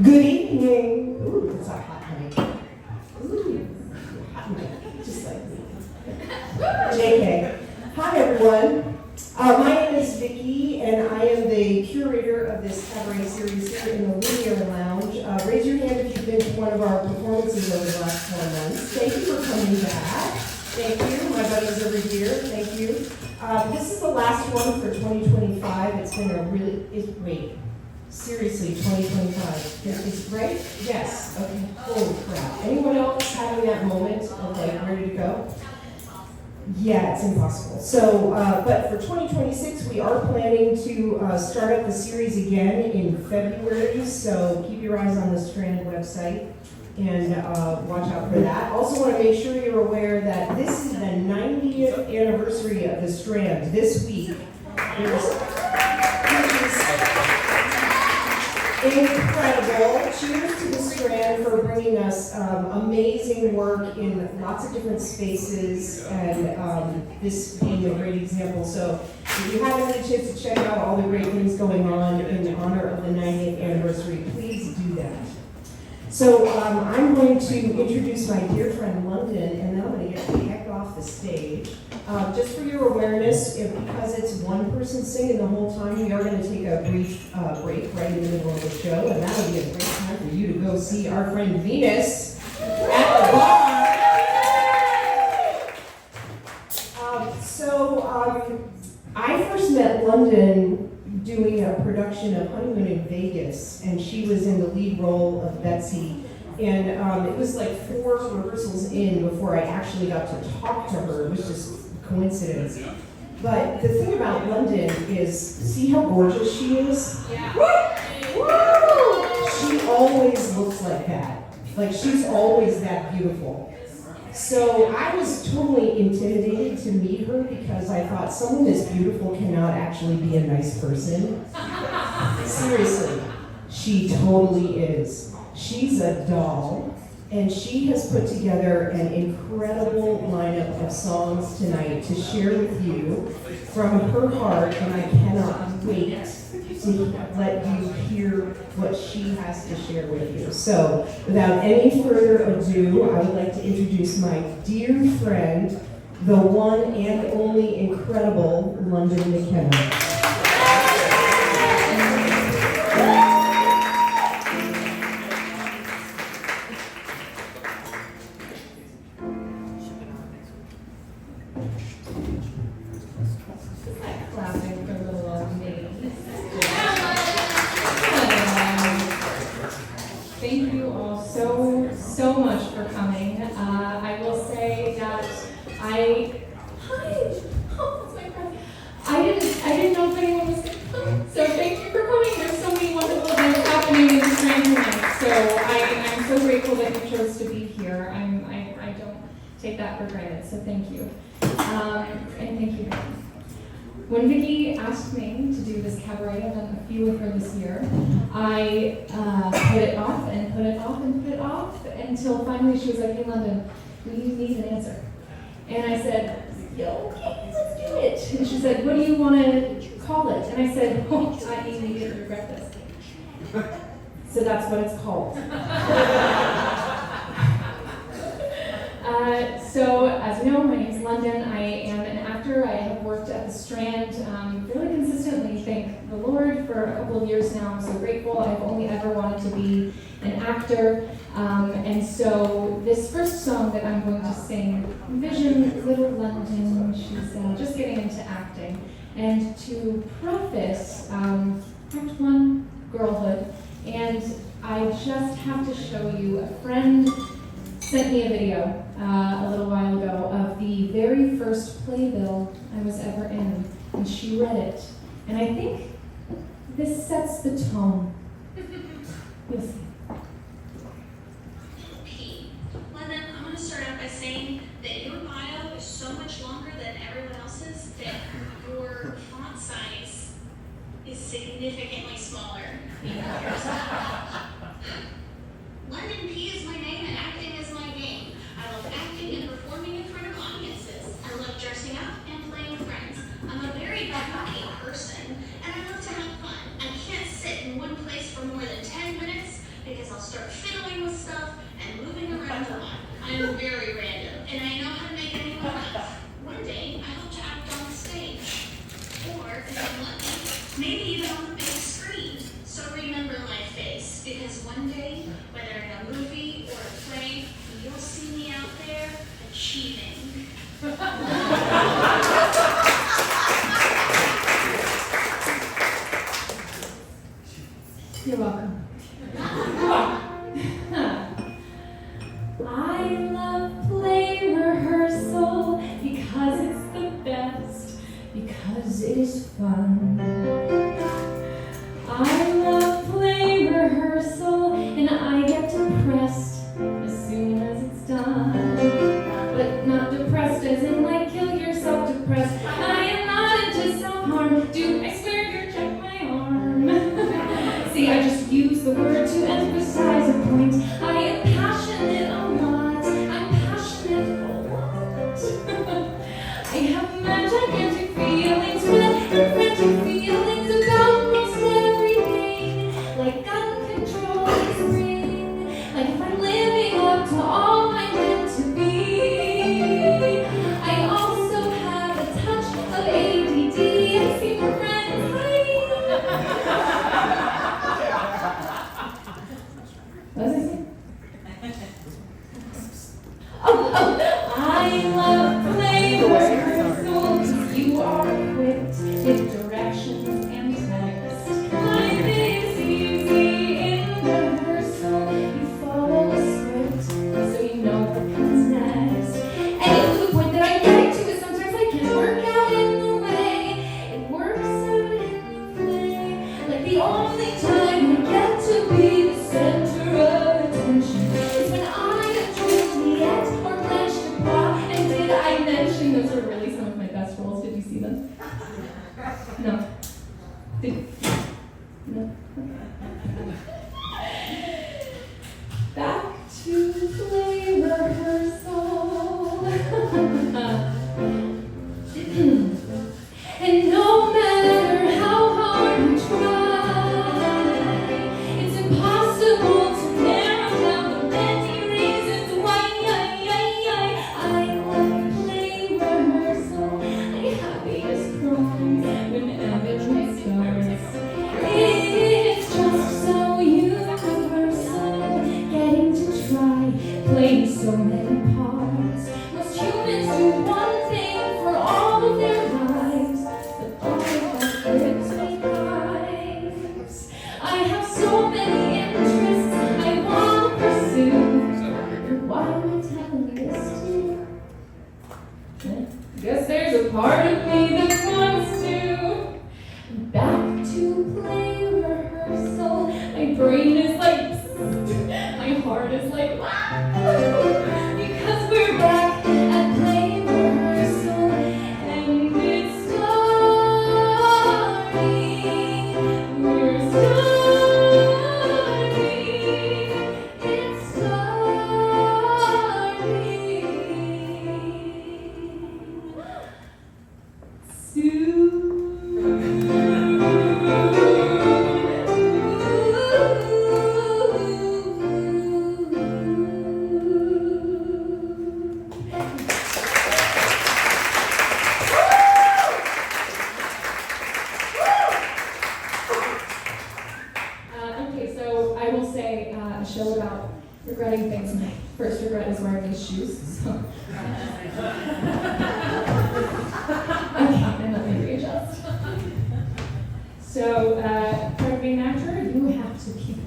Good evening. Ooh, that's a hot mic. Ooh, hot mic, just like me. JK. Hi, everyone. My name is Vicki, and I am the curator of this Cabaret series here in the Lumiere Lounge. Raise your hand if you've been to one of our performances over the last 4 months. Thank you for coming back. Thank you. My buddies over here. Thank you. This is the last one for 2025. It's been a really, seriously, 2025. Is right? Yes. Okay. Holy crap. Anyone else having that moment of like ready to go? Yeah, it's impossible. So, but for 2026, we are planning to start up the series again in February. So keep your eyes on the Strand website and watch out for that. Also want to make sure you're aware that this is the 90th anniversary of the Strand this week. Incredible. Cheers to the Strand for bringing us amazing work in lots of different spaces, and this being a great example. So if you haven't had a chance to check out all the great things going on in honor of the 90th anniversary, please do that. So I'm going to introduce my dear friend London, and then I'm going to get the heck off the stage. Just for your awareness, because it's one person singing the whole time, we are going to take a brief break right in the middle of the show, and that'll be a great time for you to go see our friend Venus at the bar. I first met London doing a production of Honeymoon in Vegas, and she was in the lead role of Betsy. And it was like 4 rehearsals in before I actually got to talk to her. It was just coincidence. But the thing about London is, see how gorgeous she is? Yeah. Woo! Woo! She always looks like that. Like she's always that beautiful. So I was totally intimidated to meet her because I thought someone this beautiful cannot actually be a nice person. Seriously, she totally is. She's a doll, and she has put together an incredible lineup of songs tonight to share with you from her heart, and I cannot wait to let you hear what she has to share with you. So, without any further ado, I would like to introduce my dear friend, the one and only incredible London McKenna. Thank you all so much for coming. I will say that I didn't know if anyone was going to come, so thank you for coming. There's so many wonderful events happening in the Strand tonight, so I'm so grateful that you chose to be here. I don't take that for granted, so thank you. And thank you. When Vicki asked me to do this cabaret, I've done a few of her this year, I put it off and put it off and put it off until finally she was like, hey London, we need an answer. And I said, okay, let's do it. And she said, what do you want to call it? And I said, oh, I immediately regret this. So that's what it's called. So, as you know, my name is London. I am an actor. I have worked at the Strand fairly consistently, thank the Lord, for a couple of years now. I'm so grateful. I've only ever wanted to be an actor. And so this first song that I'm going to sing, Vision Little London, she's just getting into acting. And to preface, Act 1, girlhood, and I just have to show you a friend sent me a video a little while ago of the very first playbill I was ever in, and she read it. And I think this sets the tone. You'll see. Pete, London, I'm going to start out by saying that your bio is so much longer than everyone else's that your font size is significantly smaller than yours. London P is my name and acting is my game. I love acting and performing in front of audiences. I love dressing up and playing with friends. I'm a very happy person and I love to have fun. I can't sit in one place for more than 10 minutes I'm very random, and I know how to make anyone laugh. One day, I hope to act on stage. Or, if I'm lucky, maybe even on the big screen. So remember my face, because one day, whether in a movie or a play, you'll see me out there achieving. You're welcome. I love play rehearsal because it's the best, because it is fun. I love play rehearsal and I get depressed as soon as it's done. But not depressed as in like kill yourself depressed. I am not into self-harm. Do I swear you check my arm? See, I just use the word to emphasize a point. I am passionate a lot. I'm passionate a lot. I have gigantic feelings for that frantic feelings about most everything. Like gun control is ring. Like if I'm living up to all I'm meant to be. I also have a touch of ADD. I see my friends hiding. What was I saying? I love play rehearsal because you are equipped with directions and text. Life is easy in rehearsal. You follow a script so you know what comes next. And it's to the point that I get to is sometimes I can't work out in the way it works out in the play. Like the only time I get to be the center of attention is when I am Juliet or Blanche de Bois. And did I mention those are really some of my best roles? Did you see them? No. Did no? Back to play rehearsal. And no matter how hard you try, it's impossible to narrow down the many reasons why I love play rehearsal. I happiest cries whenever it starts. It's just so universal, getting to try playing so many parts. Most humans do one thing for all of their lives, but all of us lives with lives. I have so many interests I want to pursue. Why am I telling you this to you? I guess there's a part of me that wants to. Back to play rehearsal. My brain is like, my heart is like, because we're back at play rehearsal, and it's starting. We're starting. It's Okay, so I will say a show about regretting things. My first regret is wearing these shoes. So. Okay, and let me readjust. So, part of being an actor, you have to keep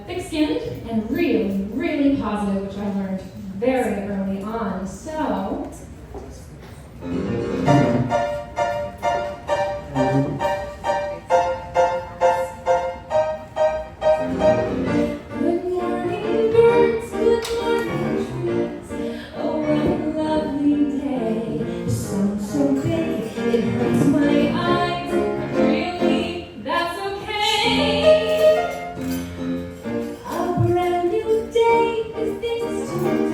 thick-skinned and really, really positive, which I learned very early on. So, good morning, birds, good morning, trees. Oh, what a lovely day. The sun's so big, it hurts my eyes. Really, that's okay. A brand new day with things to do.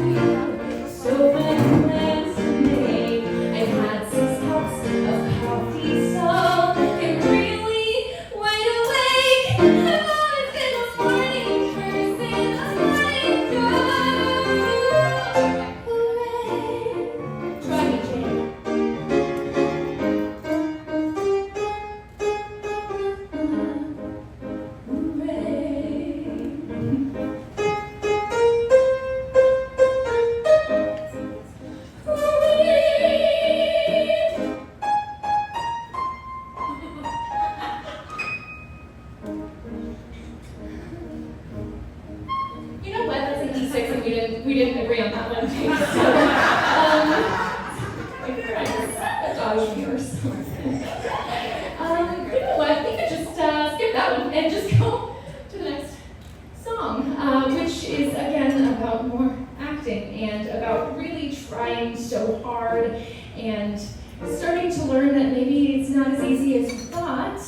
and starting to learn that maybe it's not as easy as you thought,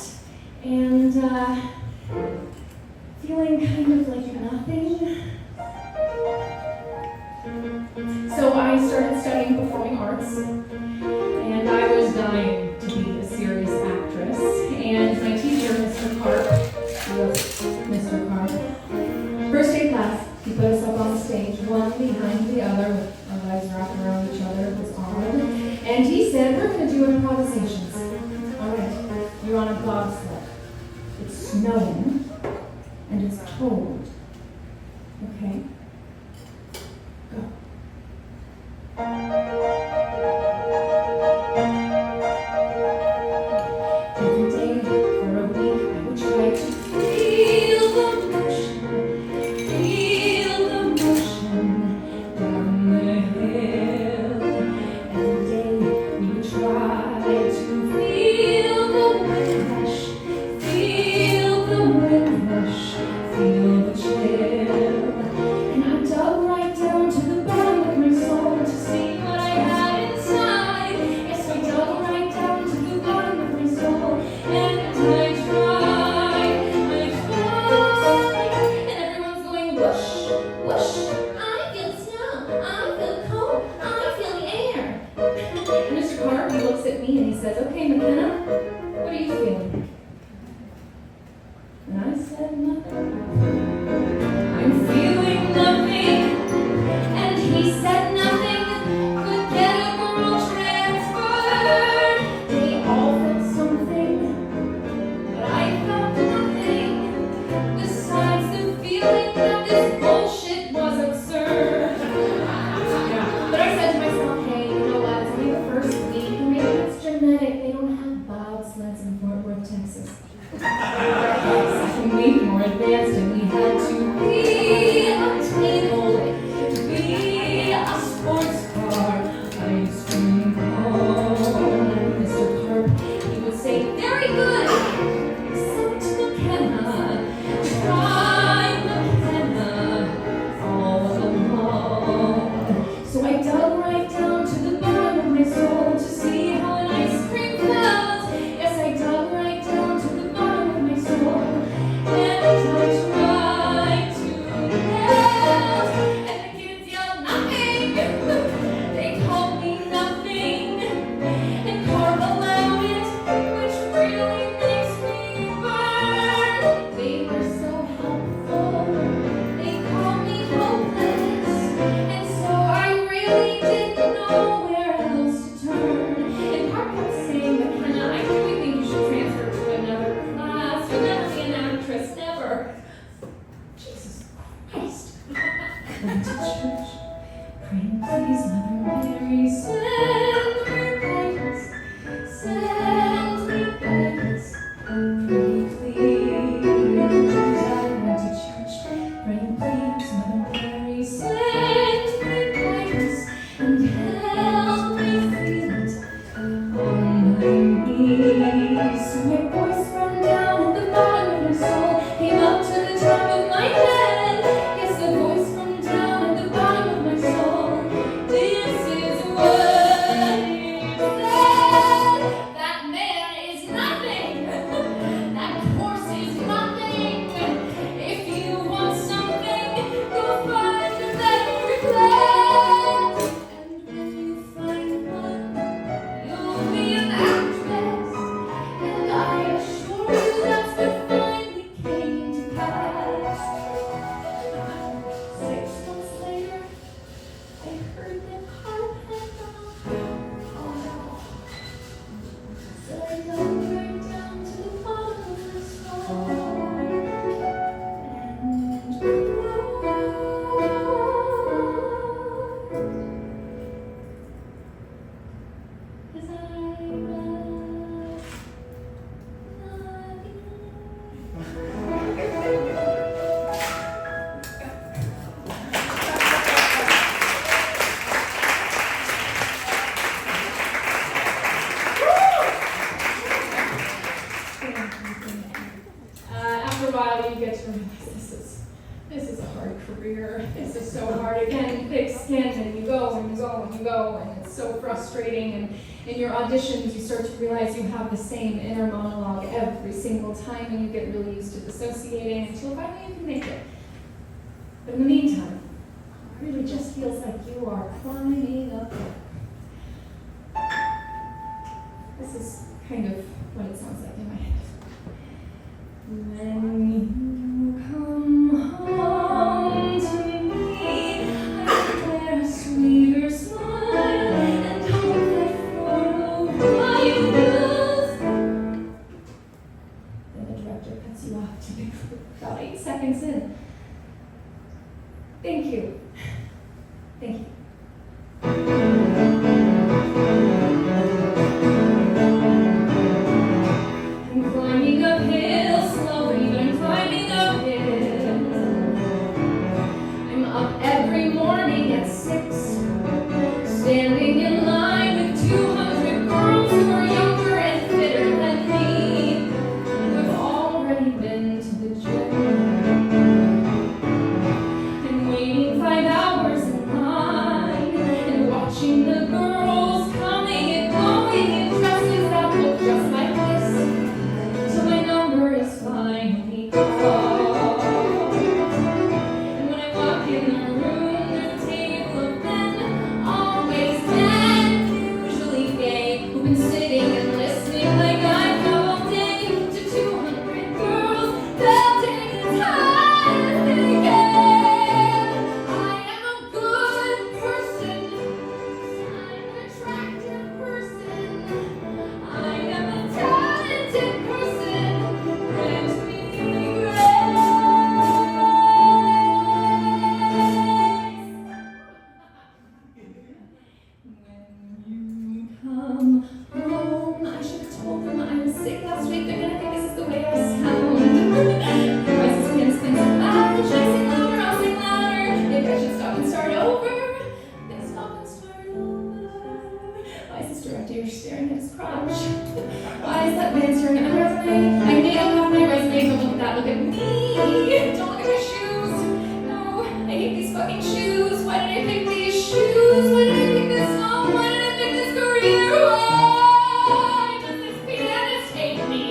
and feeling kind of like nothing. So I started studying performing arts, and I was dying to be a serious actress. And my teacher, Mr. Carp, Mr. Carp, first day class, he put us up on the stage, one behind the other, with our legs wrapped around each other. It was odd. And he said, we're going to do improvisations. All right, you're on a bobsled. It's snowing, and it's cold. Okay? Go. Every day for a week, I would try to feel the motion down the hill. Every day we would try to feel the wind rush, feel the chill. And I dug right down to the bottom of my soul to see what I had inside. Yes, I dug right down to the bottom of my soul, and I tried. And everyone's going whoosh, whoosh. I feel the snow, I feel the cold, I feel the air. And Mr. Carp, he looks at me and he says, okay, McKenna, what are you feeling? And I said nothing. I'm feeling nothing. And he said nothing could get a girl transferred. They all felt something, but I felt nothing. Besides the feeling that this bullshit was absurd. But I said to myself, hey, you know what? It's only the first week. Maybe it's genetic. They don't have bobsleds in Fort Worth, Texas. Second week, more advanced, and we had to be a table, to be a sports car, ice cream cone. Mr. Carp, he would say, very good, except McKenna, try McKenna all along. So I dug right down to the bottom of my soul to see how an ice cream felt. Yes, I dug right down to the bottom of my soul, and I tried to melt. And the kids yelled nothing. They called me nothing, and Carp allowed it, which really makes me burn. They were so helpful. They called me hopeless, and so I really didn't know where else to turn. And Carp kept saying, McKenna, I really think you should transfer to another class. You'll never be an actress, never. Jesus Christ. Went to church, praying, please, Mother Mary, send me guidance, send me guidance, pray, please. I went to church, praying, please, Mother Mary, send me guidance, and help me feel it on my knees. So my voice ran down at the bottom of my soul, came up to the top of my head. Yes, the voice from down at the bottom of my soul. This is what it said. That man is nothing. That horse is nothing. If you want something, go find a better class. And when you find one, you'll be an actress. And I assure you that's what finally came to pass. 6 months later, I heard that Carp had gone. Oh no. So I dug right down to the bottom of my soul and cried. 'Cause I after a while, you get to realize this is a hard career. This is so hard. Again, thick skin, and you go and you go and you go, and it's so frustrating, and in your auditions you start to realize you have the same inner monologue every single time, and you get really used to dissociating until finally you can make it. But in the meantime, it really just feels like you are climbing up. This is kind of what it sounds like in my head. When you come home to me, I wear a sweeter smile and hope that for a while you will. Then the director cuts you off to be about 8 seconds in. Thank you. Thank you. I'm climbing uphill slowly, but I'm climbing uphill. I'm up every morning at 6, standing in line with 200 girls who are younger and fitter than me, who have already been to the gym. I'm waiting 5 hours in line and watching the girls coming and going in dresses that look just like this, till my number is finally called. And when I walk in the room, there's a table of men, always men, usually gay, who've been sitting and listening like I have all day to 200 girls belting and time and again. I am a good person. I'm an attractive person. I am a talented person. Grant me grace. When you come home, I should have told them I was sick last week. They're gonna think this is the way I sound. My sister gonna sing so loud. Should I sing louder? I'll sing louder. Maybe I should stop and start over. Then stop and start over. Why is this director staring at his crotch? Why is that man staring at my resume? I made up off my resume. Don't look at that. Look at me. Don't look at my shoes. No, I hate these fucking shoes. Why did I pick these shoes? Why did I pick this song? Why did I pick this career? Why does this pianist hate me?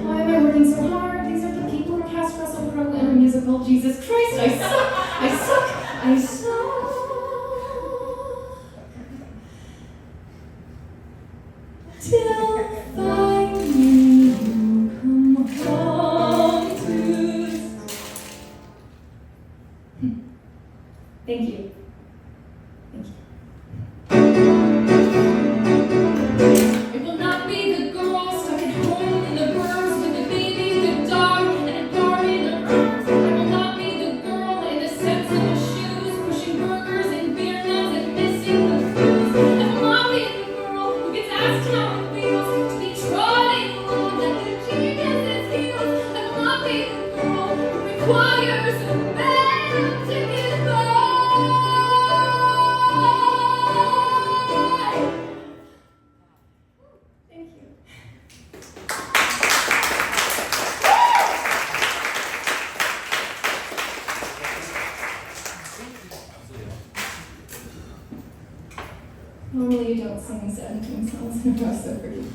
Why am I working so hard? These are the people who cast Russell Crowe in a musical. Jesus Christ, I suck! I suck! I suck! Till finally you come home to. Thank you. Thank you. It will not be the girl stuck at home in the burbs with the baby, the dog, and a garden of herbs. I will not be the girl in the sensible shoes, pushing burgers and beer nuts and missing the foods. I will not be the girl who gets asked how it feels to be trotting along like a genius's heels. I will not be the girl who requires a man to get by. Thank you. Normally you don't sing 17 songs in a row, so forgive me.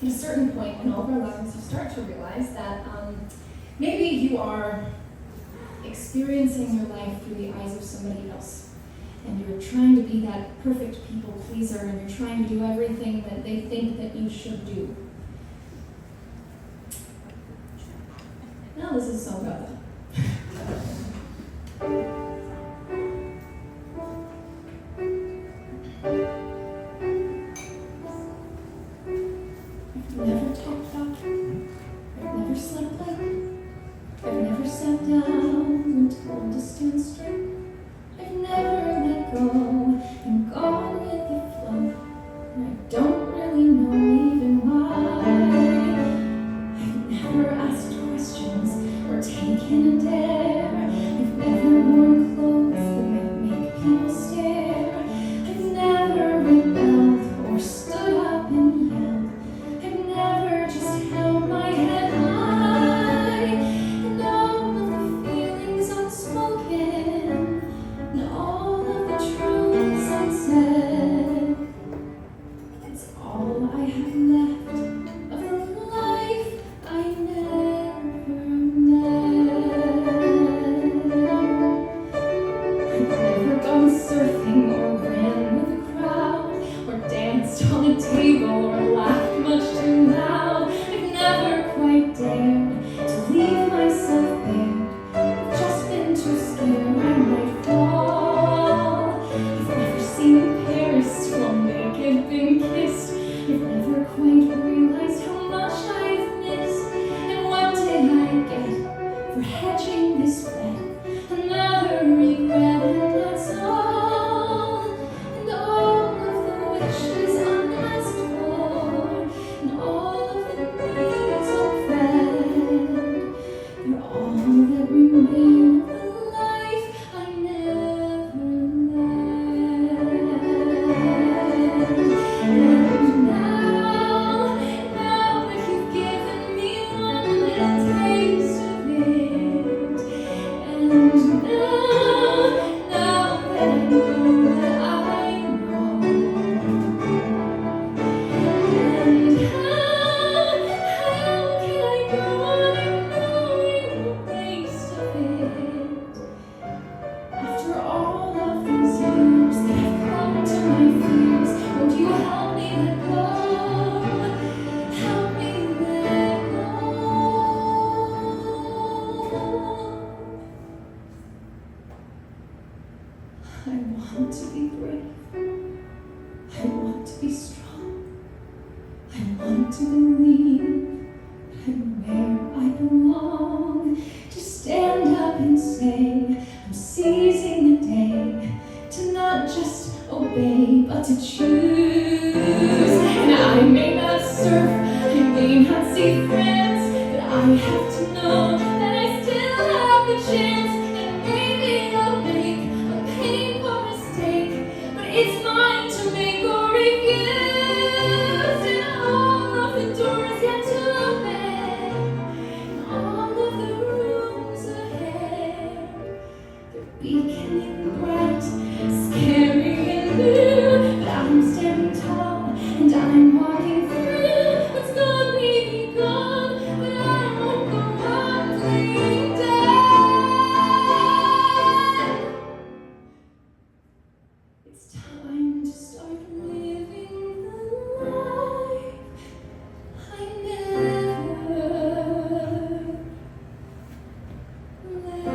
At a certain point in all of our lives, you start to realize that maybe you are experiencing your life through the eyes of somebody else. And you're trying to be that perfect people pleaser, and you're trying to do everything that they think that you should do. Now this is a song about that. I've never talked up, I've never slept late, I've never sat down and told to stand straight, I've never let go and gone with the flow, and I don't really know even why. I've never asked questions or taken a dare, I might fall. I've never seen Paris while naked been kissed. I've never quite realized how much I've missed. And what did I get for hedging this bet? Another regret, and that's all. And all of the wishes unasked for, and all of the needs unfed, they're all that remain of the life I never led. And now that you've given me one little taste of it, and now that I know that I know, and how can I go on knowing the waste of it? After all of these years that have come to my fears, won't you help me let go? Help me let go. I want to be brave. I want to be strong. I want to believe that I'm where I belong. To stand up and say, I'm seizing the day. To not just obey, but to choose. And I may not surf, I may not see friends, but I have to know that I still have the chance. And maybe I'll make a painful mistake, but it's mine to make or refuse. And all of the doors yet to open, and all of the rooms ahead, they're beaconing bright, scary and new. But I'm standing tall, and I'm walking through what's gone may be gone, but I won't go on playing dead. It's time to start living the life I never led.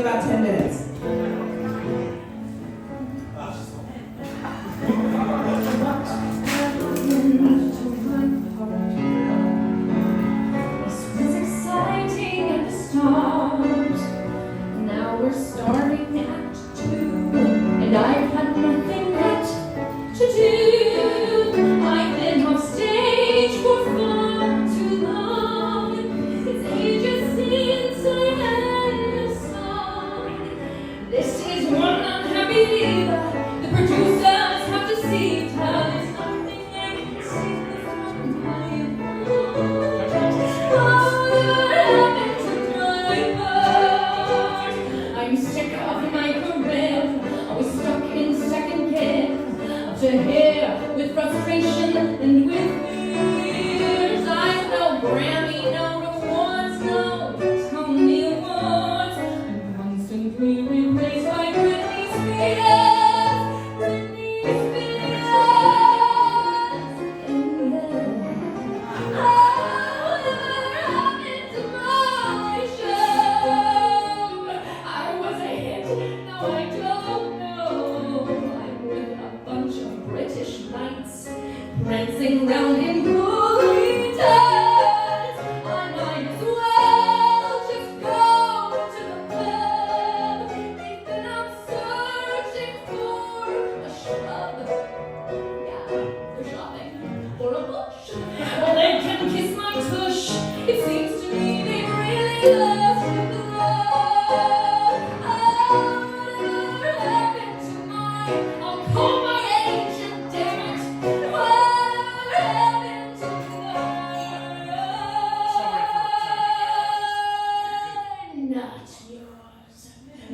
about 10 minutes.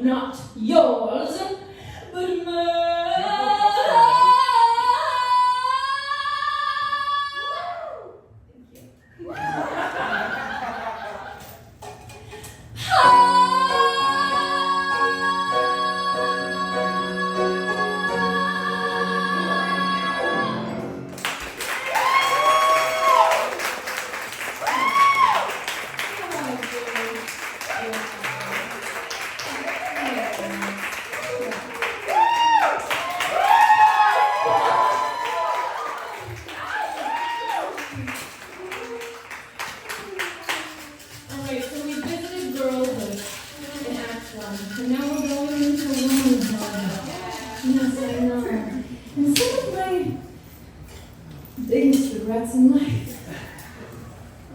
Not yours, but mine. Biggest regrets in life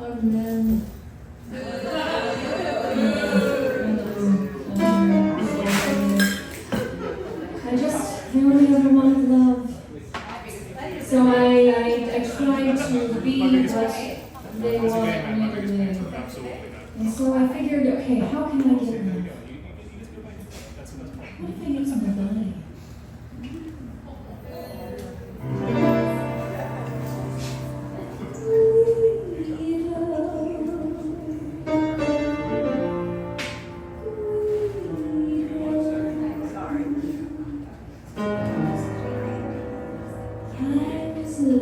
are men. I only ever wanted love. So I tried to be what they wanted me to be. And so I figured, okay, how can I get love? What if I use my body? So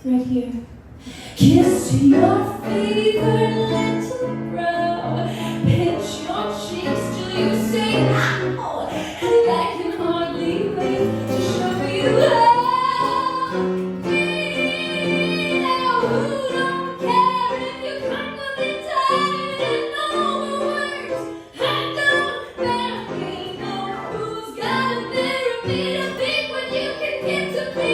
right here. Kiss your favorite little brow. Pinch your cheeks till you say ow. And I can hardly wait to show you how. Now who don't care if you come to be tired and know the words? I don't barely know who's got a therapy to think when you can get to me.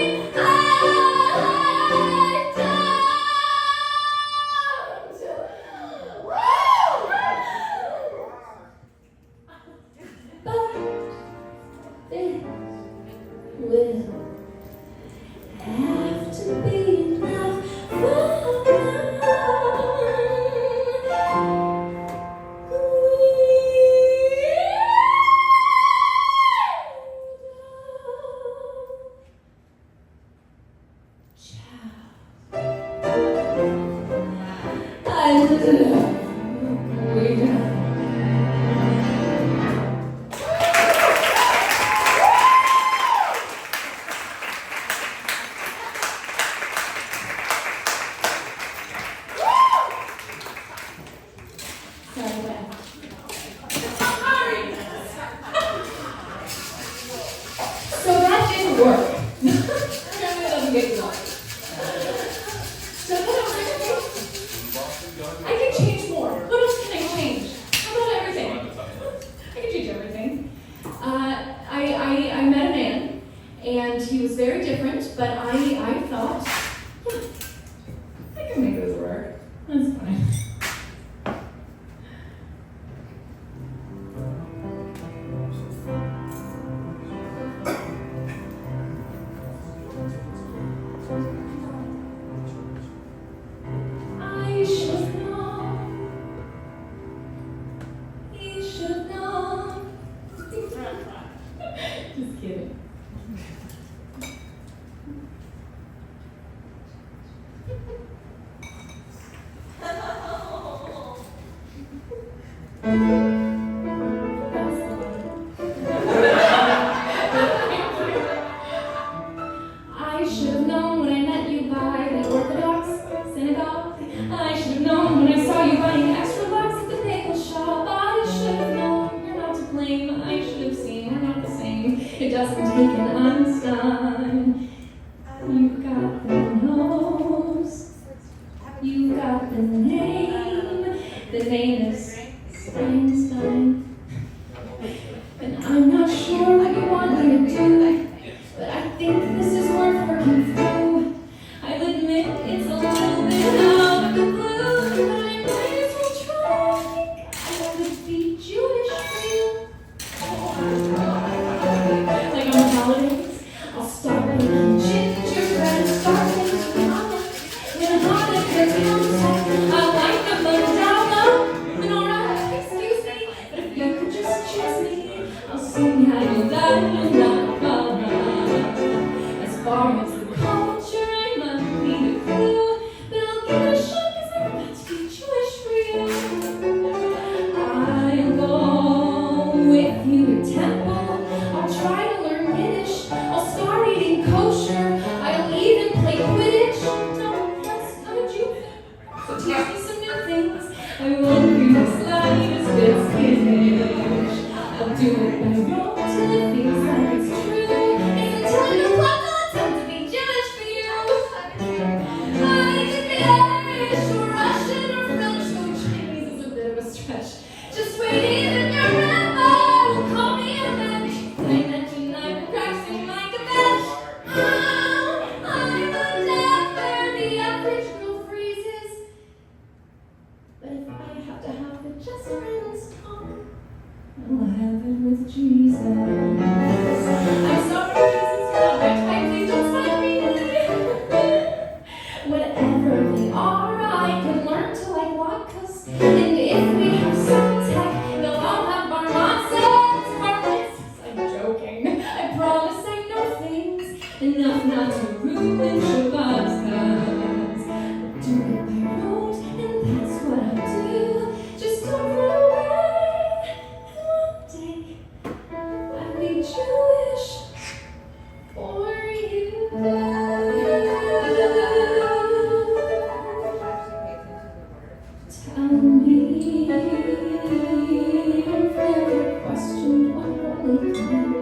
slowly come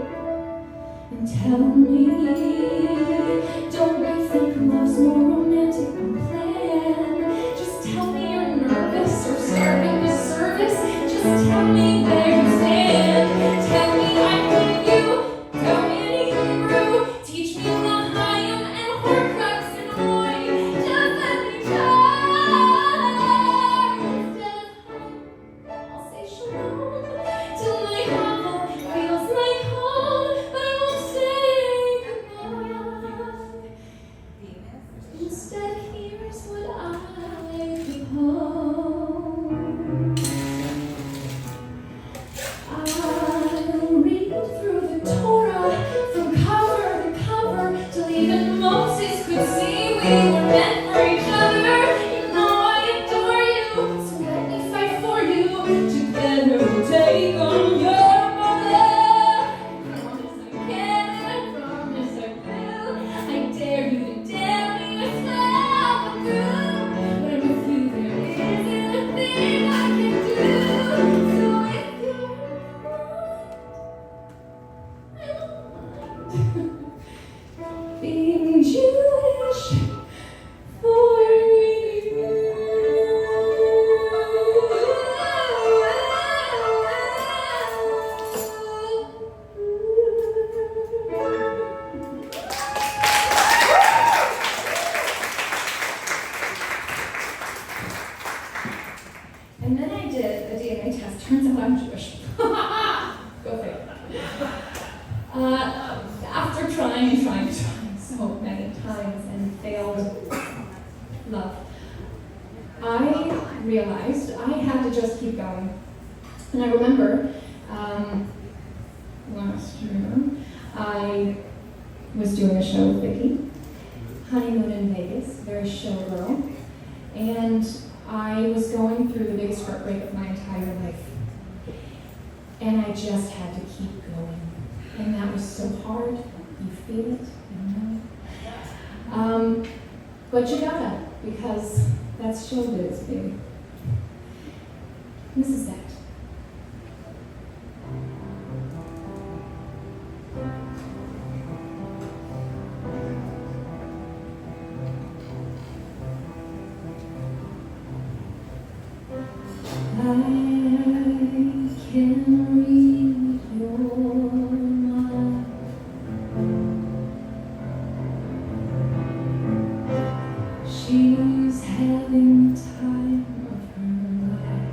and tell me, don't you think love's more romantic than planned? Just tell me you're nervous or starving to service. Just tell me where you stand. Tell me I believe you. Tell me in Hebrew. Teach me L'chaim and Horcrux and Roy. Just let me try. Instead of I'll say shalom till my hovel feels like home, but I won't say goodbye. Instead, here's what I propose. I'll read through the Torah from cover to cover till even Moses could see we were meant for each other. You know I adore you, so let me fight for you. Together we'll take on your mother. Promise I can, I promise I will. I dare you to dare me, I swear I'll come through. When I'm with you, there isn't a thing I can do. So if you're I won't mind being Jewish for And then I did a DNA test. Turns out I'm Jewish. Go figure. After trying so many times and failed love, I realized I had to just keep going. And I remember last year I was doing a show with Vicki, honeymoon in Vegas, very showgirl, and I was going through the biggest heartbreak of my entire life. And I just had to keep going. And that was so hard. You feel it, you know. But you gotta, because that's showbiz, baby. This is that. I can read your mind. She's having the time of her life.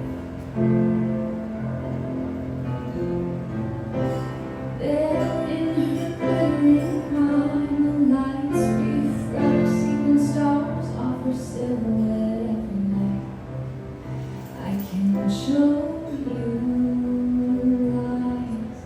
There in her glittering mind, the lights refract, seeing stars off her silhouette every night. I can show you lies,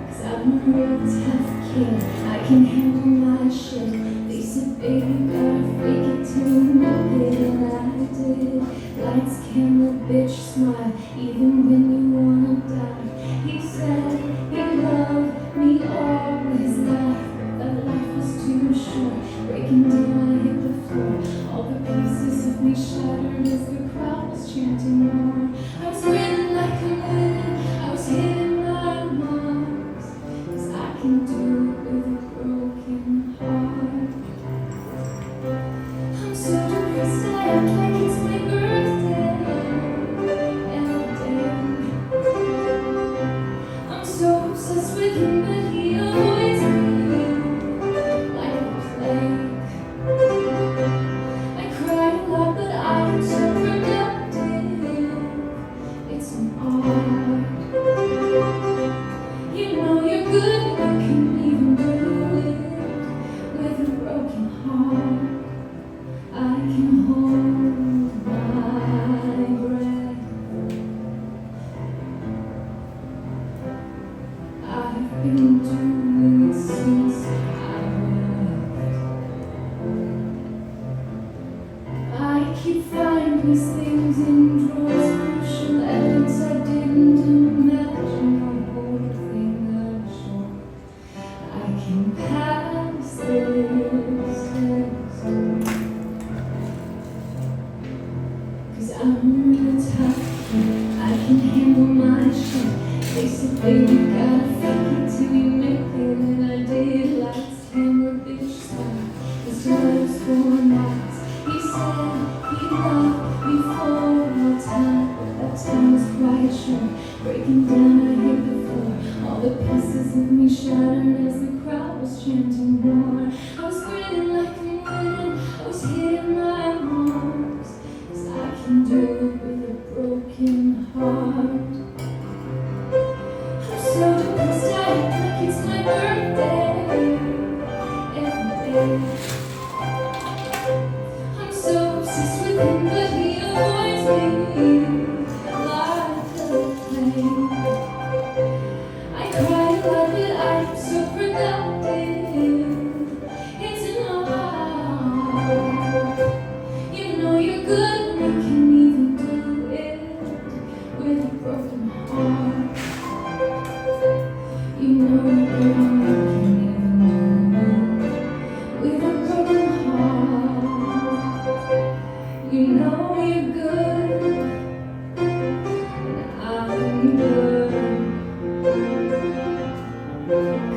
'cause I'm a real tough kid. I can handle my shit. They said, baby, gotta fake it till you make it, and I did. Lights, camera, bitch, smile, even when you wanna die. He said he loved me all his life, but that life was too short. Breaking down, I hit the floor. All the pieces of me shattered as the crowd was chanting more. I was grinning like I'm winning. I was hitting my marks, 'cause I can do it with a broken heart. I'm so depressed, I act like it's my birthday every day. I'm so obsessed with him, but he avoids me like a plague. I cry a lot, but I'm so productive. It's an art. You know you're good, you can even do it with a broken heart. I can hold my breath. I've been doing it since I left. I keep finding these things in drawers, crucial evidence I didn't imagine. The whole thing I'm sure I can pass this test, 'cause I'm real tough. I can handle my said, baby, gotta fake it till you make it, and I did. Lights, camera, bitch, style. His drugs for nights. He said he loved me for all time, but that time was quite short. Breaking down, I hit the floor. All the pieces of me shattered as the crowd was chanting more. I was grinning like I'm winning. I was hitting my marks, 'cause I can do it with a broken heart. I'm so depressed, I act like it's my birthday every day. I'm so obsessed with him, but he avoids me like the plague. I cry a lot, but I'm so productive. It's an art. You know you're good when you can even do it with a broken heart. You know you're good when you can even do it with a broken heart. You know you're good, and I'm good,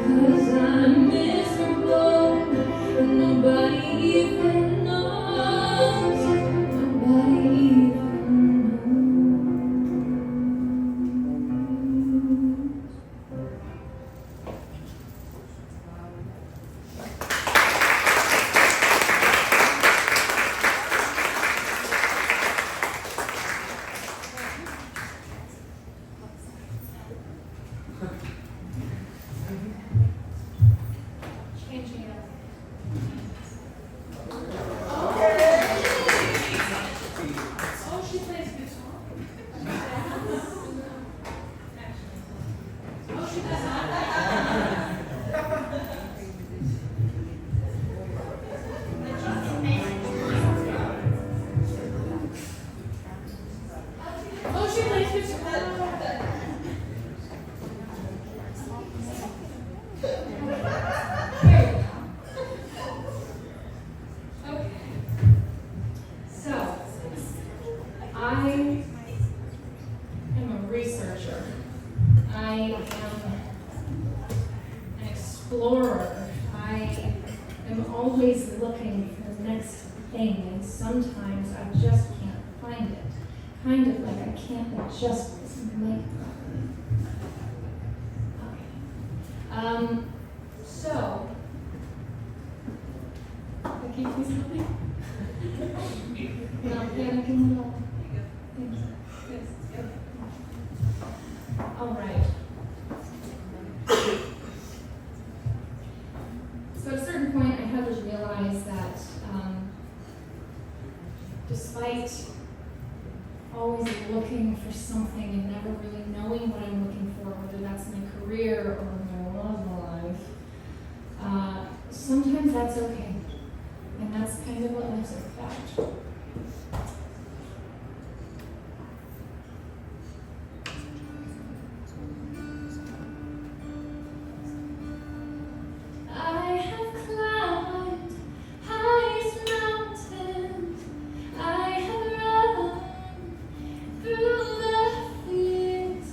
'cause I'm miserable, and nobody even knows. Nobody even knows. Changing it up. Oh, she plays guitar. Oh, she does not. Oh, she plays guitar. Okay. So, I am a researcher. I am an explorer. I am always looking for the next thing, and sometimes I just can't find it. Kind of like I can't adjust this mic properly. Okay. So, Vicky, please help me. Not panicking at all. Thank you. Yes. Okay. All right. So at a certain point, I had to realize that despite always looking for something and never really knowing what I'm looking for, whether that's my career or my love life, sometimes that's okay. And that's kind of what life's about. I have climbed highest mountains. I have run through the fields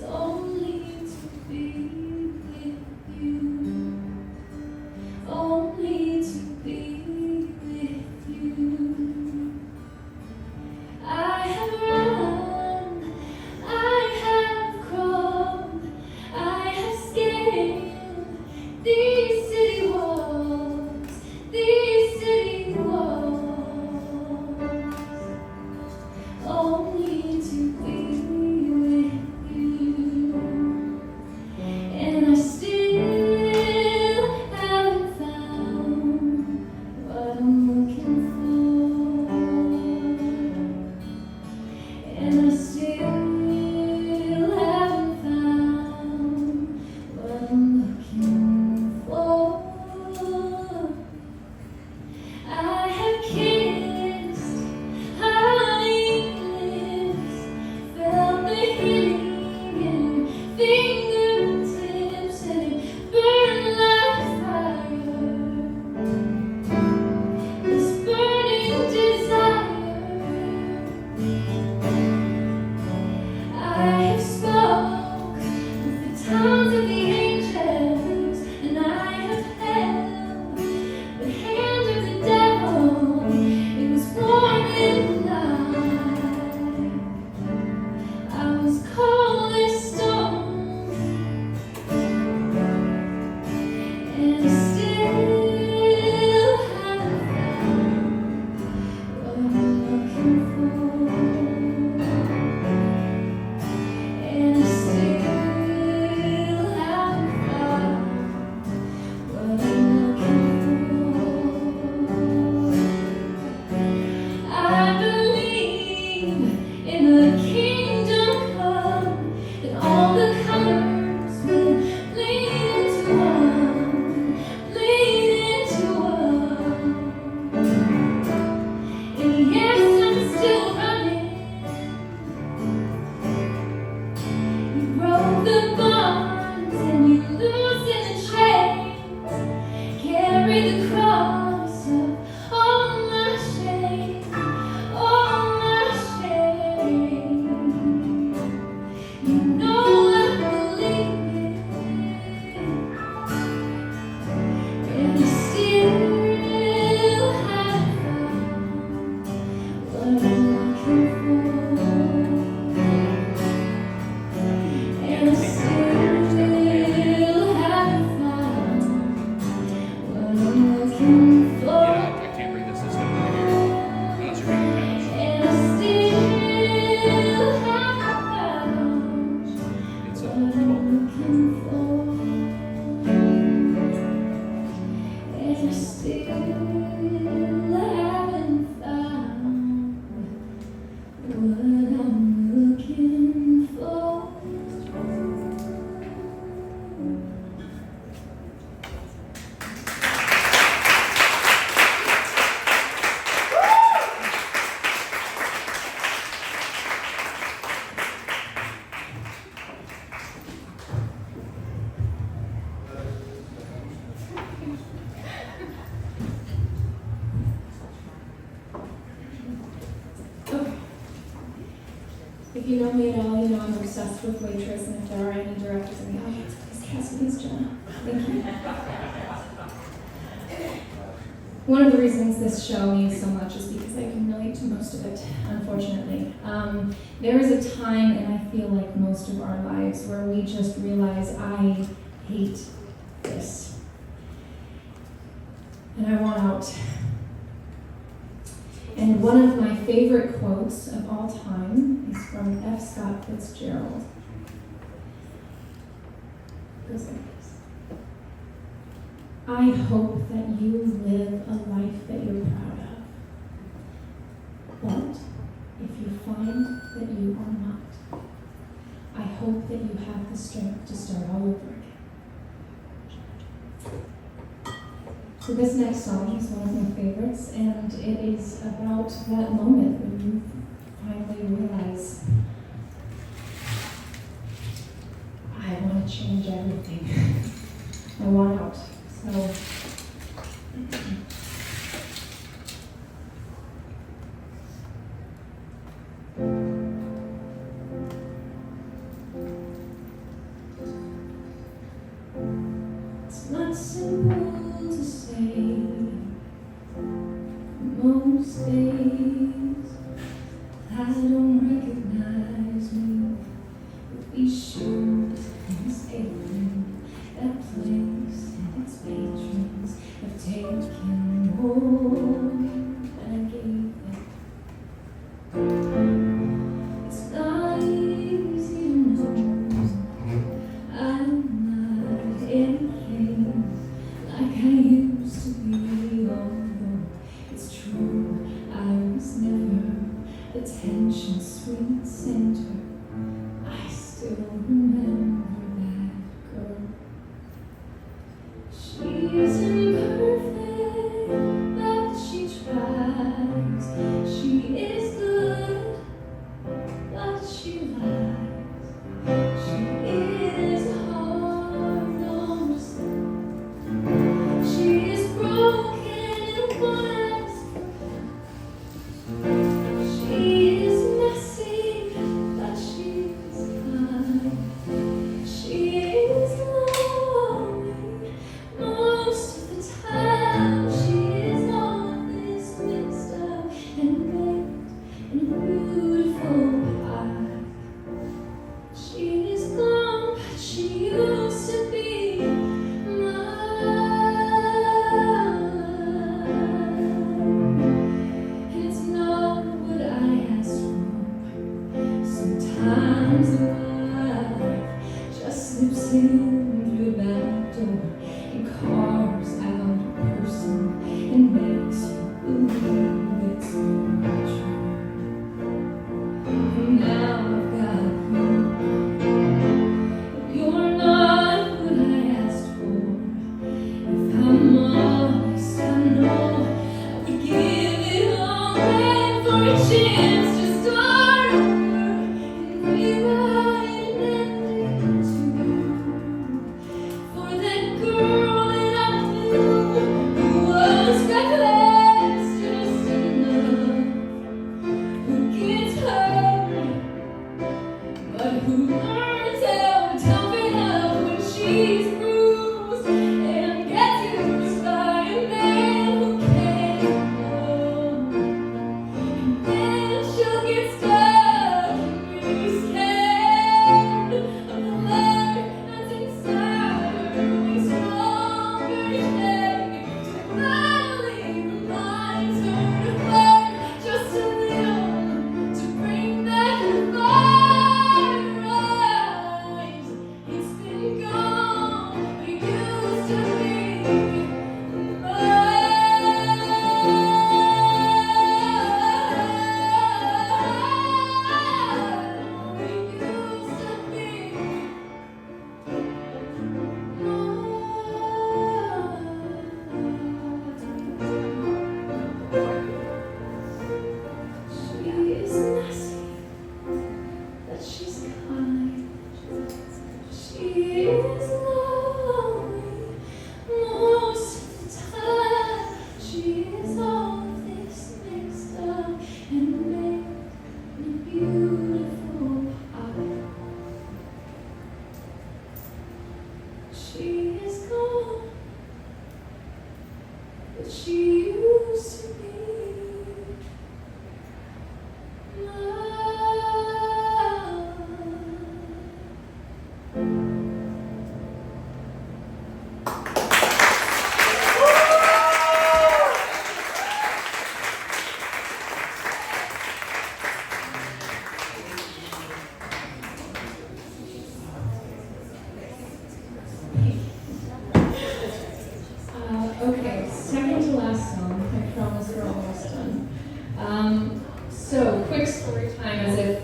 If you know me at all, you know I'm obsessed with Waitress, and if there are any directors in the audience, please cast me as Jenna. Thank you. One of the reasons this show means so much is because I can relate to most of it, unfortunately. There is a time, and I feel like most of our lives, where we just realize, I hate this. And I want out. And one of my favorite quotes of all time is from F. Scott Fitzgerald. It goes like this. I hope that you live a life that you're proud of. But if you find that you are not, I hope that you have the strength to start all over again. So this next song is one of my favorites, and it is about that moment when you finally realize, I want to change everything. I want out. So, it's not simple to say. Most days I don't recognize me with these shoes and this apron, that place and its patrons have taken more than I gave them. It's not easy to know I'm not anything like I used to be, although it's true I was never attention's sweet center. I still remember that girl. She isn't perfect, but she She is gone, but she used to be mine. Okay, second to last song. I promise we're almost done. So, quick story time, as if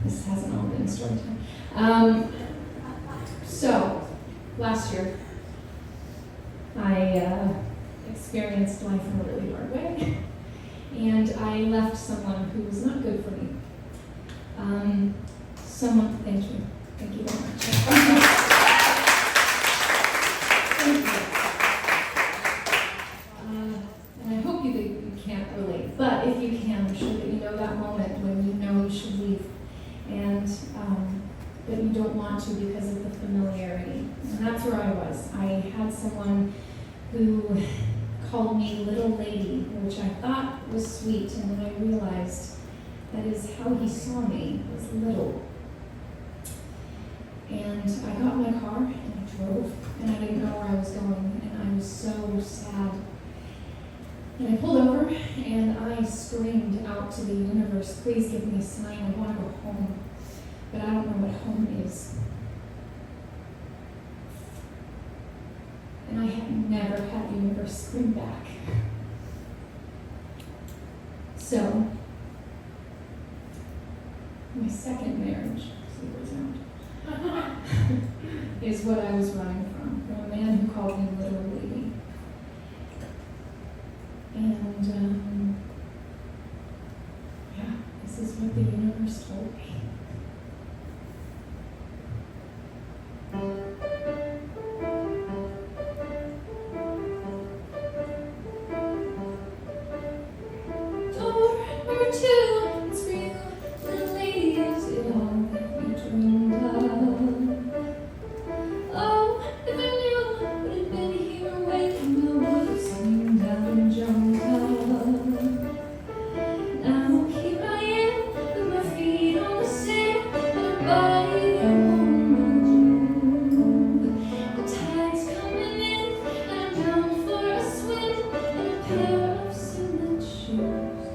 this hasn't all been story time. So, last year, I experienced life in a really hard way, and I left someone who was not good for me. Thank you very much. Thank you. And I hope you can't relate, but if you can, I'm sure that you know that moment when you know you should leave, and that you don't want to because of the familiarity. And that's where I was. I had someone who called me little lady, which I thought was sweet, and then I realized that is how he saw me, was little. And I got in my car and I drove, and I didn't know where I was going, and I was so sad. And I pulled over and I screamed out to the universe, please give me a sign, I want to go home. But I don't know what home is. And I had never had the universe scream back. So, my second marriage, is what I was running from a man who called me little lady. And yeah, this is what the universe told me. Door number 2, it's for you, little lady, is it all that you dreamed of? Oh, if I knew I would have been here waiting, I would have seen down jungle. Now here I am, with my feet on the sand, and a body that won't move. The tide's coming in, and I'm down for a swim, in a pair of cement shoes.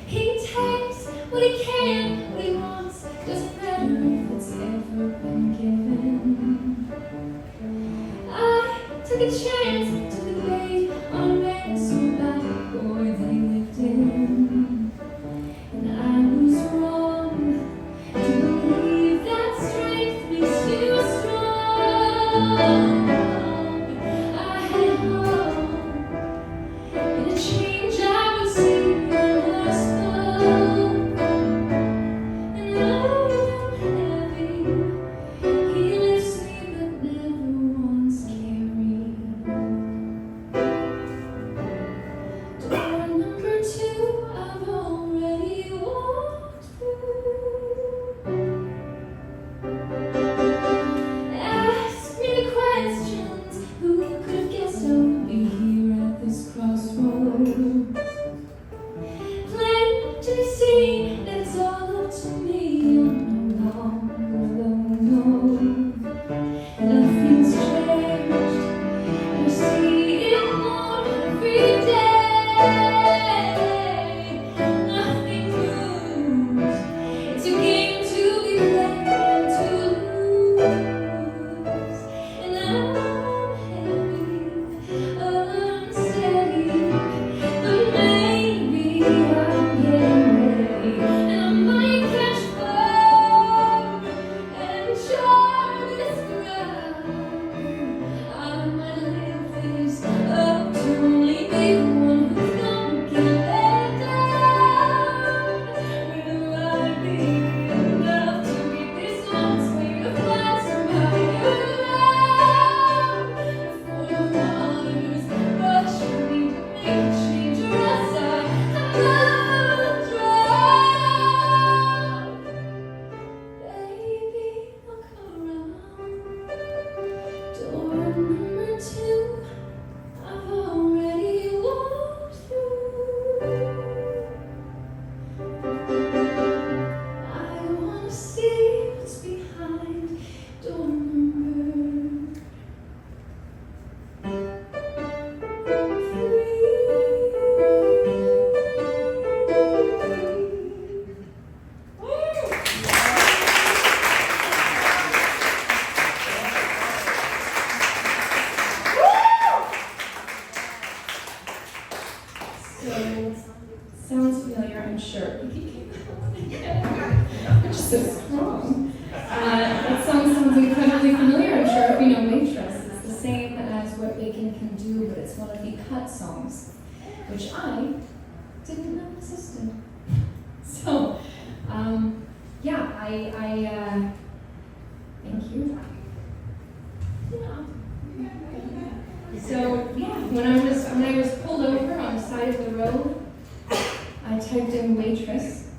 He takes what he can, what he wants, doesn't matter if it's ever been given. I took a chance, took a bait on a man so bad, boy, they lived in. And I was wrong to believe that strength makes you strong. I had hope in a change I would see in our spoke. And I am heavy. He lifts me but never once carried. Can Do, but it's one of the cut songs, which I didn't know existed. So, yeah, I thank you. Yeah. So, yeah, when I was pulled over on the side of the road, I typed in waitress,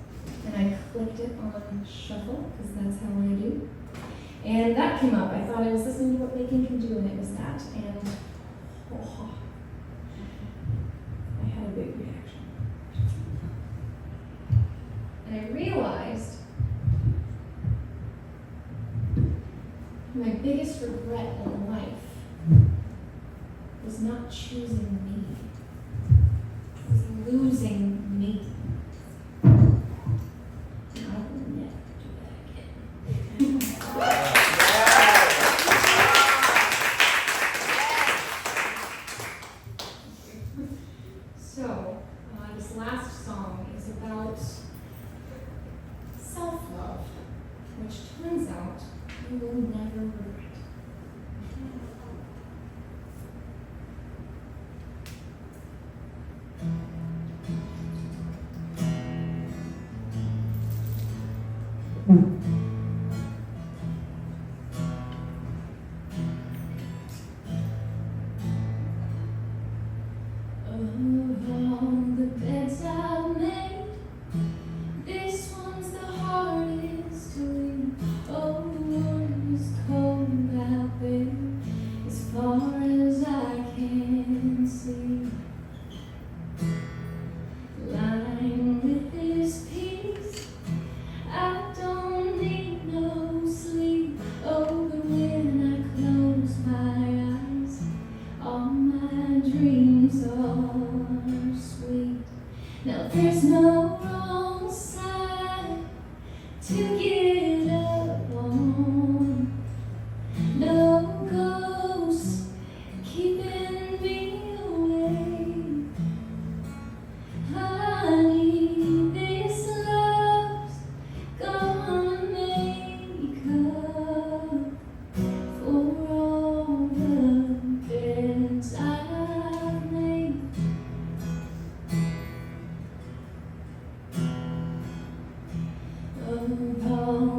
and I clicked it on shuffle, because that's how I do. And that came up. I thought I was listening to What Bacon Can Do, and it was that. And oh, I had a big reaction. And I realized my biggest regret in life was not choosing me. It was losing me. And I will never do that again. So, this last song is about self-love, which turns out you will never regret. Of all the beds I've made, this one's the hardest to leave. Oh, the world is cold out there, as far as I can see. Lying with this peace, I don't need no sleep. Oh, but when I close my eyes, all my dreams are sweet. Now there's no wrong side to get up on, no ghosts keeping me awake. Honey, this love's gonna make up for all the beds I've made. Of all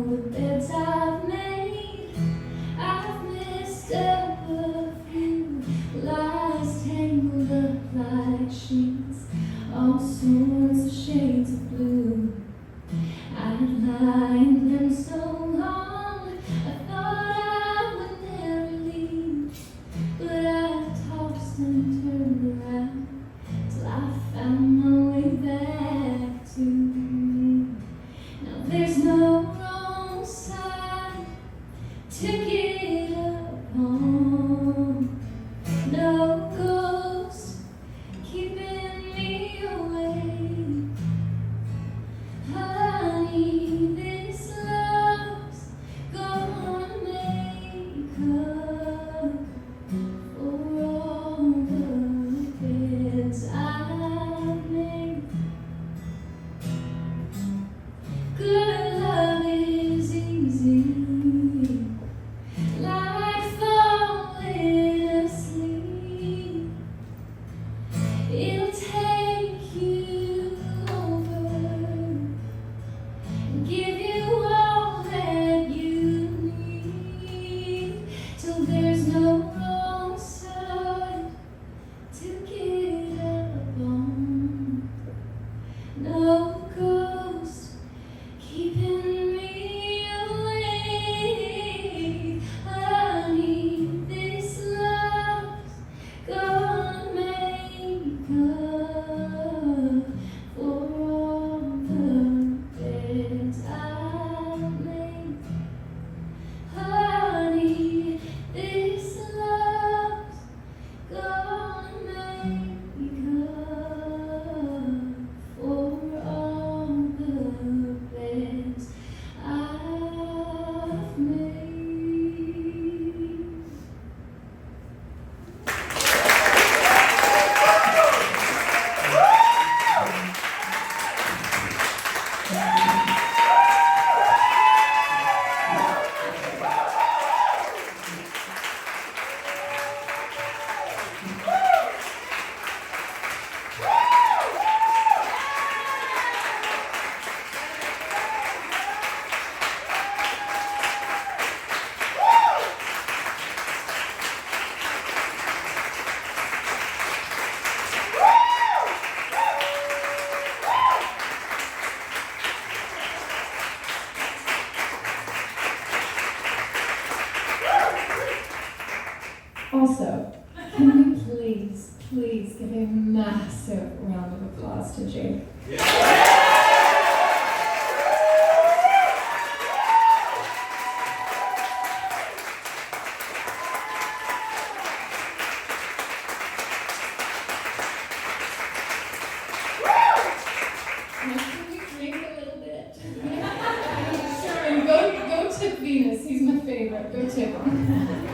Also, can we please give a massive round of applause to Jake? Now, can we drink a little bit? Sure, and go tip Venus. He's my favorite. Go tip him.